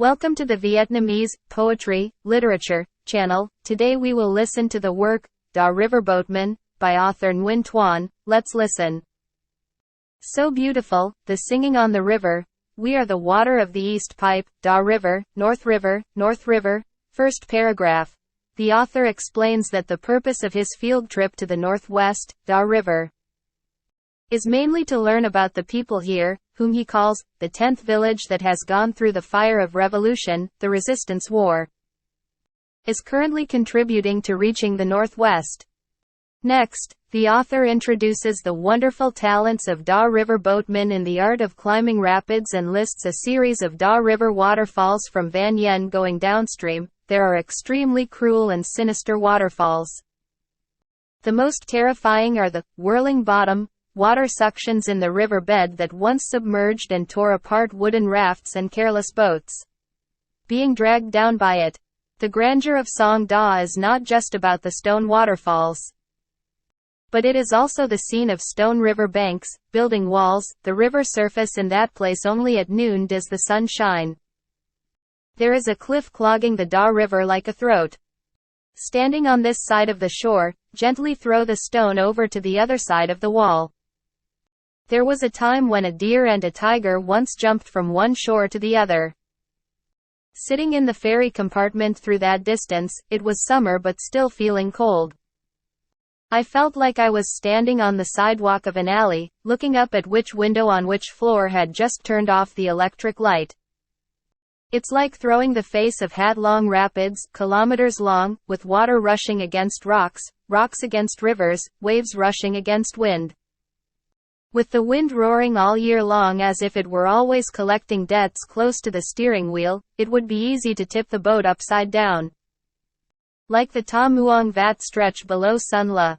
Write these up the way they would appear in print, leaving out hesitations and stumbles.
Welcome to the Vietnamese Poetry, Literature channel. Today we will listen to the work, Da River Boatman, by author Nguyen Tuan. Let's listen. So beautiful, the singing on the river. We are the water of the East Pipe, Da River, North River, North River. First paragraph. The author explains that the purpose of his field trip to the Northwest, Da River, is mainly to learn about the people here, whom he calls the 10th village that has gone through the fire of revolution, the resistance war, is currently contributing to reaching the Northwest. Next, the author introduces the wonderful talents of Da River boatmen in the art of climbing rapids and lists a series of Da River waterfalls from Van Yen going downstream. There are extremely cruel and sinister waterfalls. The most terrifying are the whirling bottom water suctions in the river bed that once submerged and tore apart wooden rafts and careless boats being dragged down by it. The grandeur of Song Da is not just about the stone waterfalls, but it is also the scene of stone river banks, building walls, the river surface in that place only at noon does the sun shine. There is a cliff clogging the Da River like a throat. Standing on this side of the shore, gently throw the stone over to the other side of the wall. There was a time when a deer and a tiger once jumped from one shore to the other. Sitting in the ferry compartment through that distance, it was summer but still feeling cold. I felt like I was standing on the sidewalk of an alley, looking up at which window on which floor had just turned off the electric light. It's like throwing the face of Hat-long rapids, kilometers long, with water rushing against rocks, rocks against rivers, waves rushing against wind. With the wind roaring all year long as if it were always collecting debts close to the steering wheel, it would be easy to tip the boat upside down. Like the Ta Muang Vat stretch below Sun La.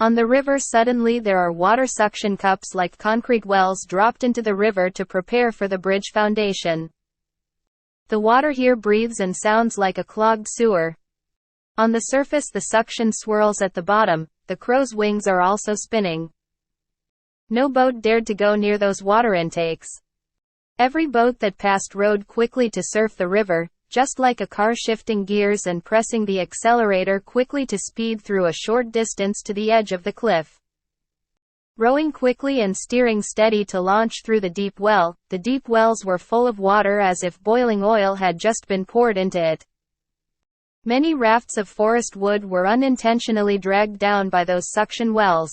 On the river suddenly there are water suction cups like concrete wells dropped into the river to prepare for the bridge foundation. The water here breathes and sounds like a clogged sewer. On the surface the suction swirls at the bottom, the crow's wings are also spinning. No boat dared to go near those water intakes. Every boat that passed rowed quickly to surf the river, just like a car shifting gears and pressing the accelerator quickly to speed through a short distance to the edge of the cliff. Rowing quickly and steering steady to launch through the deep well, the deep wells were full of water as if boiling oil had just been poured into it. Many rafts of forest wood were unintentionally dragged down by those suction wells.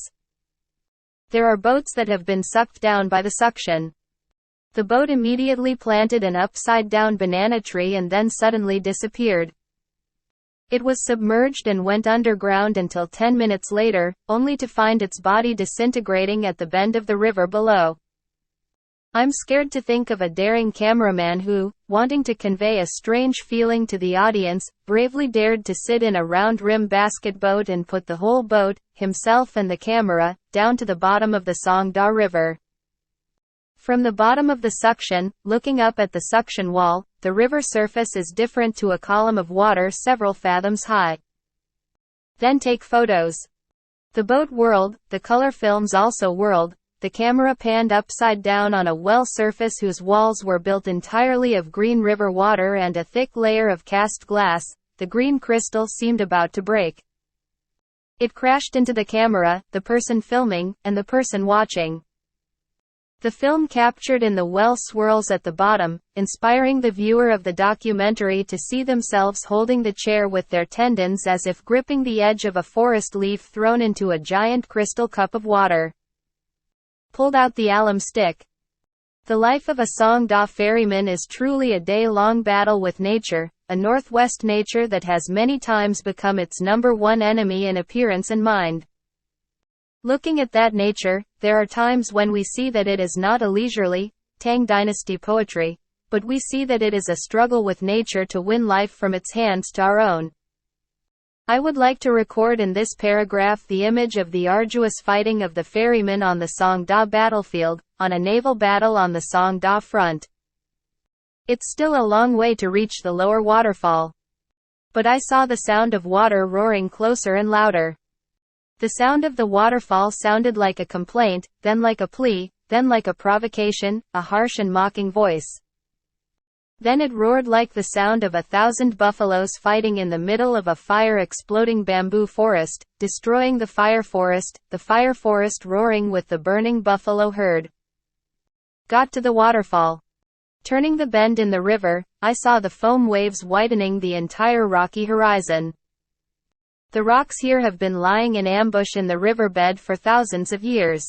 There are boats that have been sucked down by the suction. The boat immediately planted an upside-down banana tree and then suddenly disappeared. It was submerged and went underground until 10 minutes later, only to find its body disintegrating at the bend of the river below. I'm scared to think of a daring cameraman who, wanting to convey a strange feeling to the audience, bravely dared to sit in a round-rim basket boat and put the whole boat, himself and the camera, down to the bottom of the Song Da River. From the bottom of the suction, looking up at the suction wall, the river surface is different to a column of water several fathoms high. Then take photos. The boat whirled, the color films also whirled. The camera panned upside down on a well surface whose walls were built entirely of green river water and a thick layer of cast glass. The green crystal seemed about to break. It crashed into the camera, the person filming, and the person watching. The film captured in the well swirls at the bottom, inspiring the viewer of the documentary to see themselves holding the chair with their tendons as if gripping the edge of a forest leaf thrown into a giant crystal cup of water. Pulled out the alum stick. The life of a Song Da ferryman is truly a day-long battle with nature, a Northwest nature that has many times become its number one enemy in appearance and mind. Looking at that nature, there are times when we see that it is not a leisurely, Tang Dynasty poetry, but we see that it is a struggle with nature to win life from its hands to our own. I would like to record in this paragraph the image of the arduous fighting of the ferrymen on the Song Da battlefield, on a naval battle on the Song Da front. It's still a long way to reach the lower waterfall. But I saw the sound of water roaring closer and louder. The sound of the waterfall sounded like a complaint, then like a plea, then like a provocation, a harsh and mocking voice. Then it roared like the sound of 1,000 buffaloes fighting in the middle of a fire-exploding bamboo forest, destroying the fire forest roaring with the burning buffalo herd. Got to the waterfall. Turning the bend in the river, I saw the foam waves whitening the entire rocky horizon. The rocks here have been lying in ambush in the riverbed for thousands of years.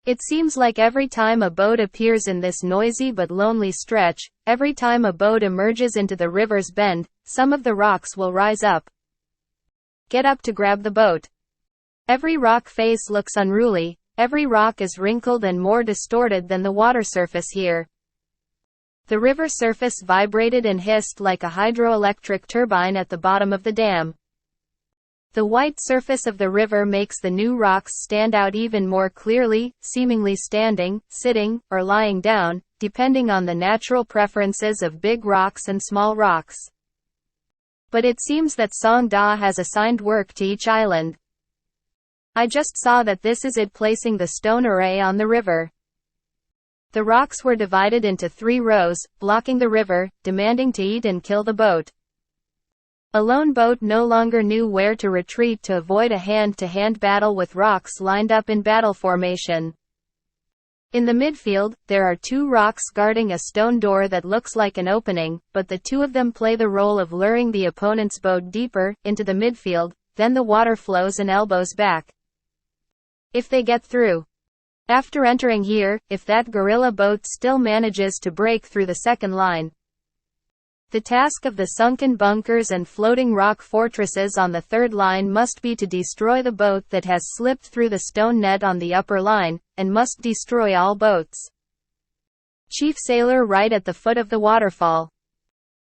It seems like every time a boat appears in this noisy but lonely stretch, every time a boat emerges into the river's bend, some of the rocks will rise up. Get up to grab the boat. Every rock face looks unruly, every rock is wrinkled and more distorted than the water surface here. The river surface vibrated and hissed like a hydroelectric turbine at the bottom of the dam. The white surface of the river makes the new rocks stand out even more clearly, seemingly standing, sitting, or lying down, depending on the natural preferences of big rocks and small rocks. But it seems that Song Da has assigned work to each island. I just saw that this is it placing the stone array on the river. The rocks were divided into 3 rows, blocking the river, demanding to eat and kill the boat. A lone boat no longer knew where to retreat to avoid a hand-to-hand battle with rocks lined up in battle formation. In the midfield, there are 2 rocks guarding a stone door that looks like an opening, but the 2 of them play the role of luring the opponent's boat deeper into the midfield, then the water flows and elbows back. If they get through. After entering here, if that guerrilla boat still manages to break through the second line. The task of the sunken bunkers and floating rock fortresses on the third line must be to destroy the boat that has slipped through the stone net on the upper line, and must destroy all boats. Chief Sailor right at the foot of the waterfall.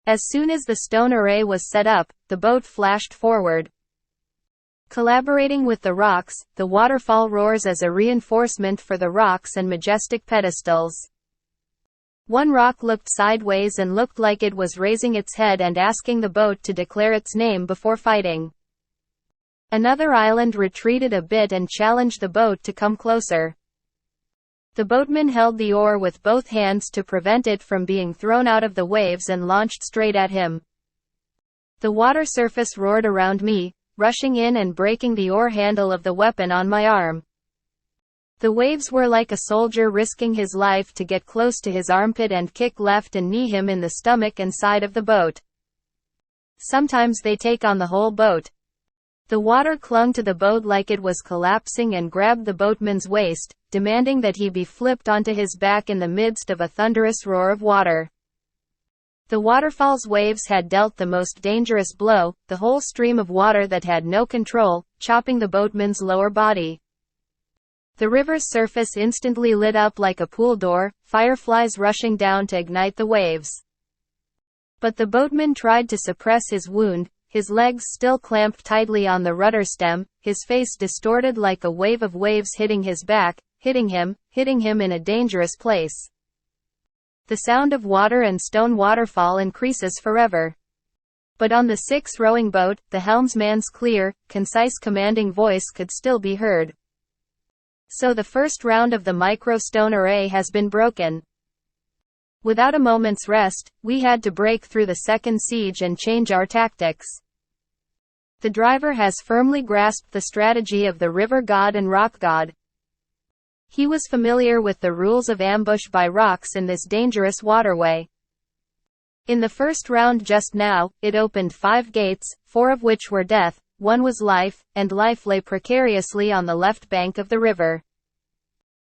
As soon as the stone array was set up, the boat flashed forward. Collaborating with the rocks, the waterfall roars as a reinforcement for the rocks and majestic pedestals. One rock looked sideways and looked like it was raising its head and asking the boat to declare its name before fighting. Another island retreated a bit and challenged the boat to come closer. The boatman held the oar with both hands to prevent it from being thrown out of the waves and launched straight at him. The water surface roared around me, rushing in and breaking the oar handle of the weapon on my arm. The waves were like a soldier risking his life to get close to his armpit and kick left and knee him in the stomach and side of the boat. Sometimes they take on the whole boat. The water clung to the boat like it was collapsing and grabbed the boatman's waist, demanding that he be flipped onto his back in the midst of a thunderous roar of water. The waterfall's waves had dealt the most dangerous blow, the whole stream of water that had no control, chopping the boatman's lower body. The river's surface instantly lit up like a pool door, fireflies rushing down to ignite the waves. But the boatman tried to suppress his wound, his legs still clamped tightly on the rudder stem, his face distorted like a wave of waves hitting his back, hitting him in a dangerous place. The sound of water and stone waterfall increases forever. But on the 6-rowing boat, the helmsman's clear, concise commanding voice could still be heard. So the first round of the micro-stone array has been broken. Without a moment's rest, we had to break through the second siege and change our tactics. The driver has firmly grasped the strategy of the river god and rock god. He was familiar with the rules of ambush by rocks in this dangerous waterway. In the first round just now, it opened 5 gates, 4 of which were death, 1 was life, and life lay precariously on the left bank of the river.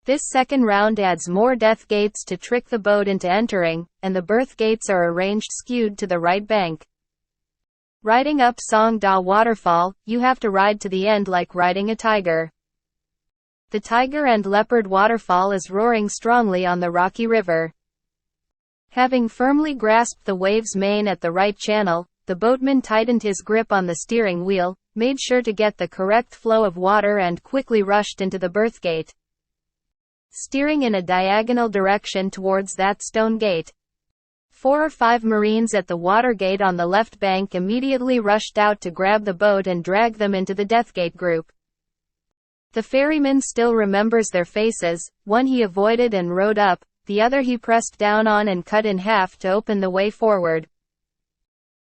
This second round adds more death gates to trick the boat into entering, and the birth gates are arranged skewed to the right bank. Riding up Song Da waterfall, you have to ride to the end like riding a tiger. The tiger and leopard waterfall is roaring strongly on the rocky river. Having firmly grasped the wave's mane at the right channel, the boatman tightened his grip on the steering wheel, made sure to get the correct flow of water and quickly rushed into the berth gate, steering in a diagonal direction towards that stone gate. 4 or 5 Marines at the water gate on the left bank immediately rushed out to grab the boat and drag them into the Deathgate group. The ferryman still remembers their faces, one he avoided and rowed up, the other he pressed down on and cut in half to open the way forward.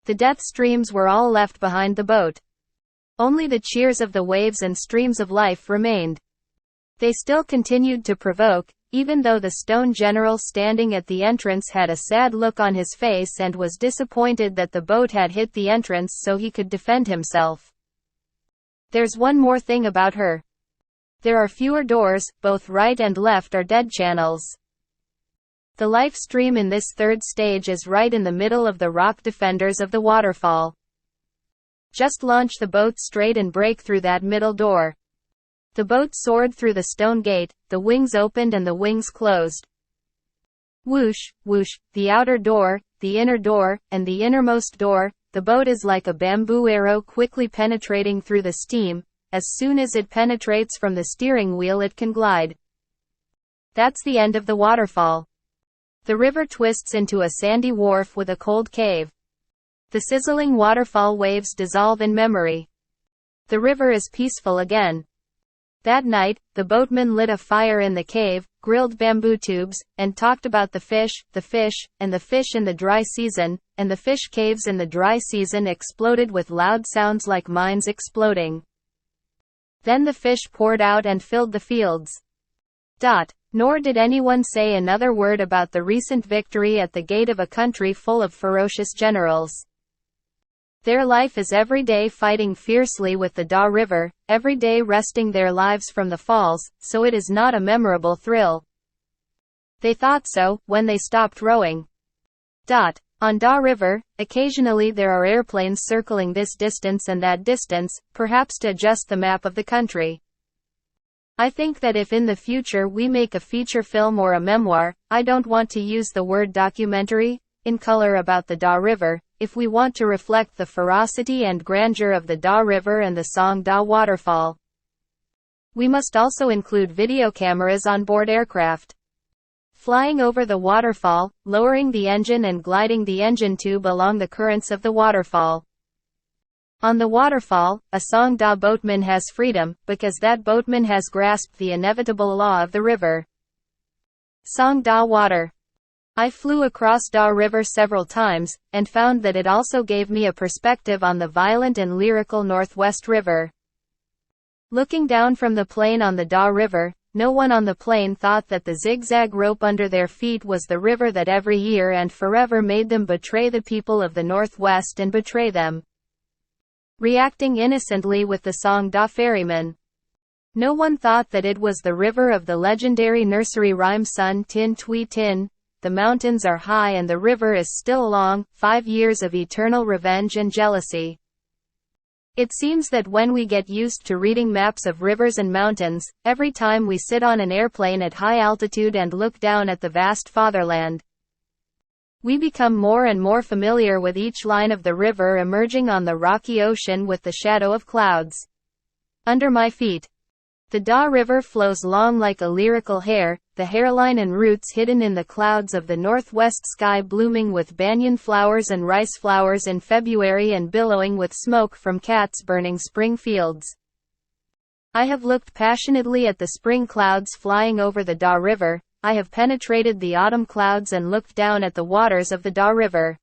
The death streams were all left behind the boat. Only the cheers of the waves and streams of life remained. They still continued to provoke, even though the stone general standing at the entrance had a sad look on his face and was disappointed that the boat had hit the entrance so he could defend himself. There's one more thing about her. There are fewer doors, both right and left are dead channels. The life stream in this third stage is right in the middle of the rock defenders of the waterfall. Just launch the boat straight and break through that middle door. The boat soared through the stone gate, the wings opened and the wings closed. Whoosh, whoosh, the outer door, the inner door, and the innermost door. The boat is like a bamboo arrow quickly penetrating through the steam. As soon as it penetrates from the steering wheel it can glide. That's the end of the waterfall. The river twists into a sandy wharf with a cold cave. The sizzling waterfall waves dissolve in memory. The river is peaceful again. That night, the boatman lit a fire in the cave, grilled bamboo tubes, and talked about the fish, and the fish in the dry season, and the fish caves in the dry season exploded with loud sounds like mines exploding. Then the fish poured out and filled the fields. Nor did anyone say another word about the recent victory at the gate of a country full of ferocious generals. Their life is every day fighting fiercely with the Da River, every day wresting their lives from the falls, so it is not a memorable thrill. They thought so, when they stopped rowing. On Da River, occasionally there are airplanes circling this distance and that distance, perhaps to adjust the map of the country. I think that if in the future we make a feature film or a memoir, I don't want to use the word documentary, in color about the Da River, if we want to reflect the ferocity and grandeur of the Da River and the Song Da waterfall. We must also include video cameras on board aircraft. Flying over the waterfall, lowering the engine and gliding the engine tube along the currents of the waterfall. On the waterfall, a Song Da boatman has freedom, because that boatman has grasped the inevitable law of the river. Song Da water. I flew across Da River several times, and found that it also gave me a perspective on the violent and lyrical Northwest River. Looking down from the plane on the Da River, no one on the plane thought that the zigzag rope under their feet was the river that every year and forever made them betray the people of the Northwest and betray them. Reacting innocently with the Song Da ferryman. No one thought that it was the river of the legendary nursery rhyme Sun Tin Tui Tin. The mountains are high and the river is still long, 5 years of eternal revenge and jealousy. It seems that when we get used to reading maps of rivers and mountains, every time we sit on an airplane at high altitude and look down at the vast fatherland, we become more and more familiar with each line of the river emerging on the rocky ocean with the shadow of clouds under my feet. The Da River flows long like a lyrical hair, the hairline and roots hidden in the clouds of the northwest sky, blooming with banyan flowers and rice flowers in February and billowing with smoke from cats burning spring fields. I have looked passionately at the spring clouds flying over the Da River. I have penetrated the autumn clouds and looked down at the waters of the Da River.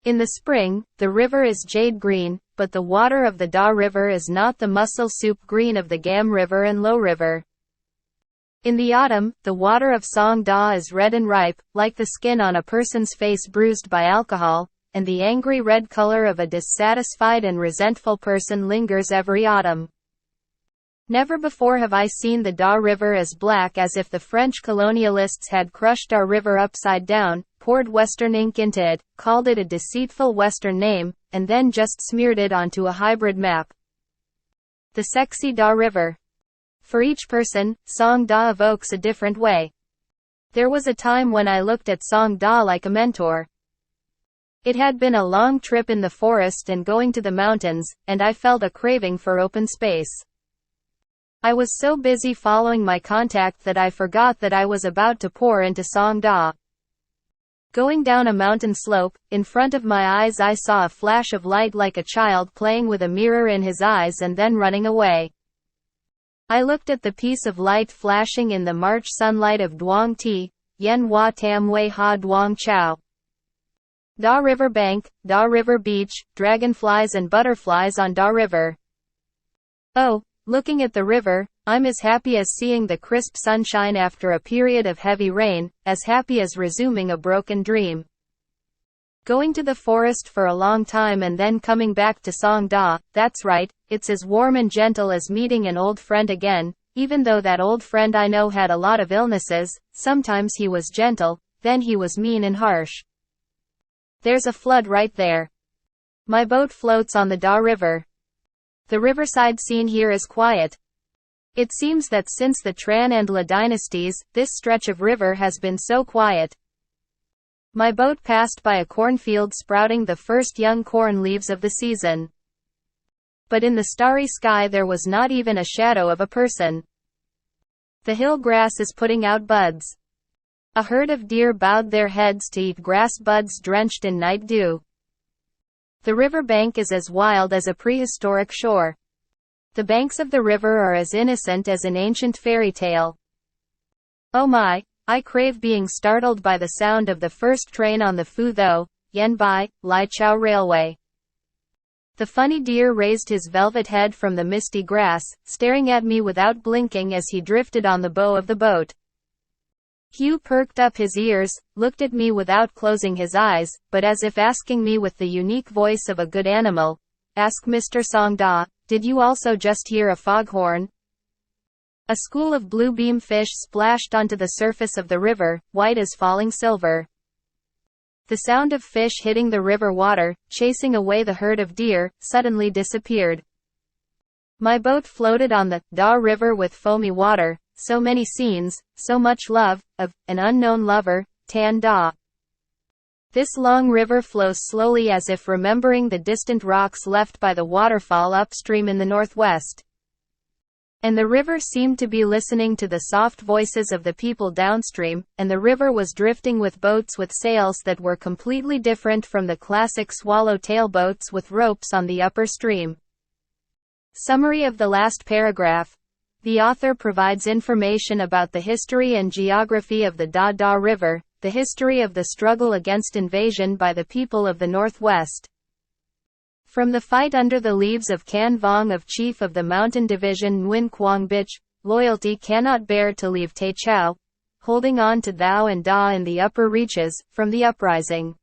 In the spring, the river is jade green, but the water of the Da River is not the mussel soup green of the Gam River and Low River. In the autumn, the water of Song Da is red and ripe, like the skin on a person's face bruised by alcohol, and the angry red color of a dissatisfied and resentful person lingers every autumn. Never before have I seen the Da River as black as if the French colonialists had crushed our river upside down, poured Western ink into it, called it a deceitful Western name, and then just smeared it onto a hybrid map. The sexy Da River. For each person, Song Da evokes a different way. There was a time when I looked at Song Da like a mentor. It had been a long trip in the forest and going to the mountains, and I felt a craving for open space. I was so busy following my contact that I forgot that I was about to pour into Song Da. Going down a mountain slope, in front of my eyes I saw a flash of light like a child playing with a mirror in his eyes and then running away. I looked at the piece of light flashing in the March sunlight of Duong Ti, yen hua tam wei ha duang chow. Da River Bank, Da River Beach, dragonflies and butterflies on Da River. Oh, looking at the river, I'm as happy as seeing the crisp sunshine after a period of heavy rain, as happy as resuming a broken dream. Going to the forest for a long time and then coming back to Song Da, that's right, it's as warm and gentle as meeting an old friend again, even though that old friend I know had a lot of illnesses. Sometimes he was gentle, then he was mean and harsh. There's a flood right there. My boat floats on the Da River. The riverside scene here is quiet. It seems that since the Tran and La dynasties, this stretch of river has been so quiet. My boat passed by a cornfield sprouting the first young corn leaves of the season. But in the starry sky there was not even a shadow of a person. The hill grass is putting out buds. A herd of deer bowed their heads to eat grass buds drenched in night dew. The river bank is as wild as a prehistoric shore. The banks of the river are as innocent as an ancient fairy tale. Oh my, I crave being startled by the sound of the first train on the Fu Tho, Yen Bai, Lai Chau Railway. The funny deer raised his velvet head from the misty grass, staring at me without blinking as he drifted on the bow of the boat. Hugh perked up his ears, looked at me without closing his eyes, but as if asking me with the unique voice of a good animal, "Ask Mr. Song Da, did you also just hear a foghorn?" A school of blue beam fish splashed onto the surface of the river, white as falling silver. The sound of fish hitting the river water, chasing away the herd of deer, suddenly disappeared. My boat floated on the Da River with foamy water, so many scenes, so much love, of an unknown lover, Tan Da. This long river flows slowly as if remembering the distant rocks left by the waterfall upstream in the northwest. And the river seemed to be listening to the soft voices of the people downstream, and the river was drifting with boats with sails that were completely different from the classic swallowtail boats with ropes on the upper stream. Summary of the last paragraph. The author provides information about the history and geography of the Da River, the history of the struggle against invasion by the people of the Northwest. From the fight under the leaves of Can Vong of Chief of the Mountain Division Nguyen Quang Bich, loyalty cannot bear to leave Te Chau, holding on to Thou and Da in the upper reaches, from the uprising.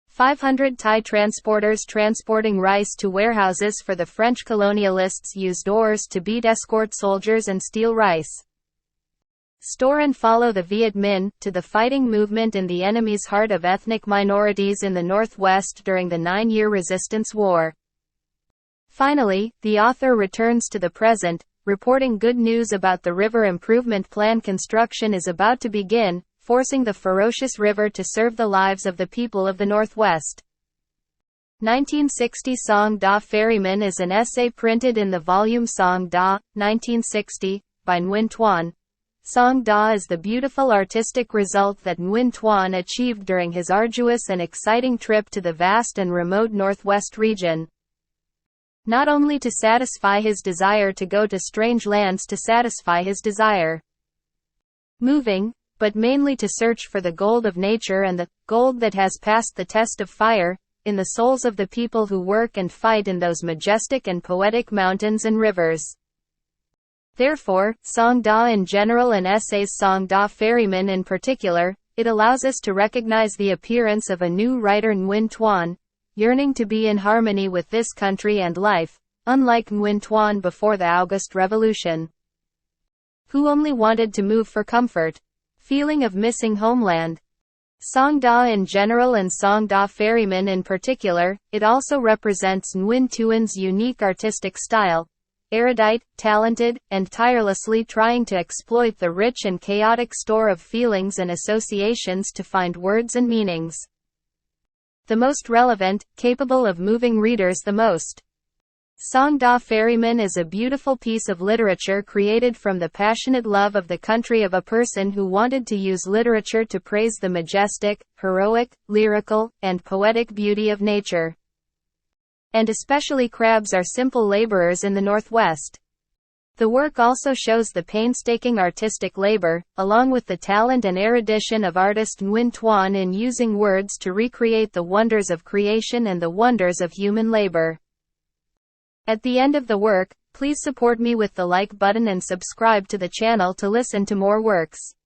500 Thai transporters transporting rice to warehouses for the French colonialists used oars to beat escort soldiers and steal rice. Store and follow the Viet Minh to the fighting movement in the enemy's heart of ethnic minorities in the Northwest during the 9-year Resistance War. Finally, the author returns to the present, reporting good news about the river improvement plan. Construction is about to begin, forcing the ferocious river to serve the lives of the people of the Northwest. 1960 Song Da Ferryman is an essay printed in the volume Song Da, 1960, by Nguyen Tuan. Song Da is the beautiful artistic result that Nguyen Tuan achieved during his arduous and exciting trip to the vast and remote Northwest region. Not only to satisfy his desire to go to strange lands to satisfy his desire moving, but mainly to search for the gold of nature and the gold that has passed the test of fire, in the souls of the people who work and fight in those majestic and poetic mountains and rivers. Therefore, Song Da in general and essays Song Da Ferryman in particular, it allows us to recognize the appearance of a new writer Nguyen Tuan, yearning to be in harmony with this country and life, unlike Nguyen Tuan before the August Revolution, who only wanted to move for comfort. Feeling of missing homeland. Song Da in general and Song Da Ferryman in particular, it also represents Nguyen Tuan's unique artistic style, erudite, talented, and tirelessly trying to exploit the rich and chaotic store of feelings and associations to find words and meanings the most relevant, capable of moving readers the most. Song Da Ferryman is a beautiful piece of literature created from the passionate love of the country of a person who wanted to use literature to praise the majestic, heroic, lyrical, and poetic beauty of nature. And especially crabs are simple laborers in the Northwest. The work also shows the painstaking artistic labor, along with the talent and erudition of artist Nguyen Tuan in using words to recreate the wonders of creation and the wonders of human labor. At the end of the work, please support me with the like button and subscribe to the channel to listen to more works.